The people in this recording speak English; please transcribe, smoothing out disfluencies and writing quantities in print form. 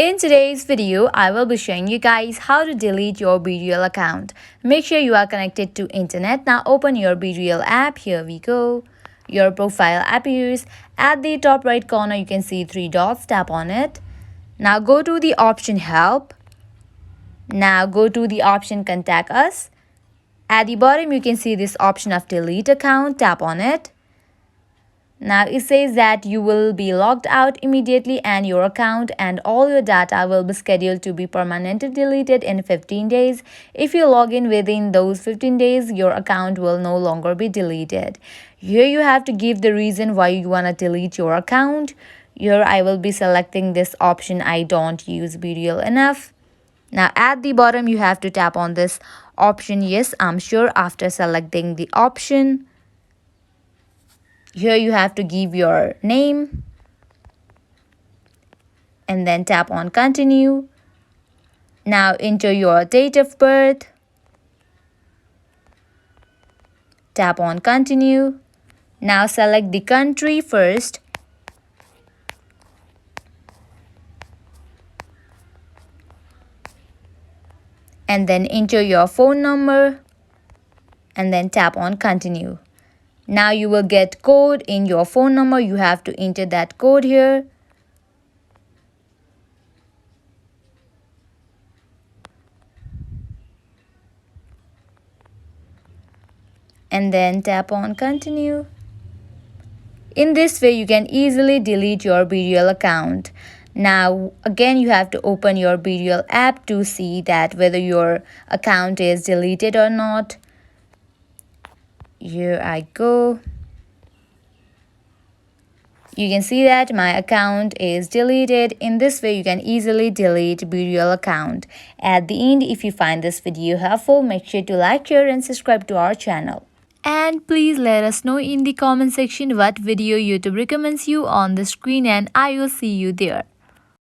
In today's video, I will be showing you guys how to delete your BeReal account. Make sure you are connected to internet. Now open your BeReal app. Here we go. Your profile appears. At the top right corner, you can see three dots. Tap on it. Now go to the option help. Now go to the option contact us. At the bottom, you can see this option of delete account. Tap on it. Now it says that you will be logged out immediately and your account and all your data will be scheduled to be permanently deleted in 15 days. If you log in within those 15 days, your account will no longer be deleted. Here you have to give the reason why you want to delete your account. Here I will be selecting this option, I don't use BeReal enough. Now at the bottom you have to tap on this option, yes I'm sure, after selecting the option. Here you have to give your name and then tap on continue. Now enter your date of birth. Tap on continue. Now select the country first. And then enter your phone number and then tap on continue. Now you will get code in your phone number. You have to enter that code here. And then tap on continue. In this way, you can easily delete your BeReal account. Now, again, you have to open your BeReal app to see that whether your account is deleted or not. Here I go. You can see that my account is deleted. In this way, you can easily delete BeReal account. At the end, if you find this video helpful, make sure to like, share and subscribe to our channel. And please let us know in the comment section what video YouTube recommends you on the screen, and I will see you there.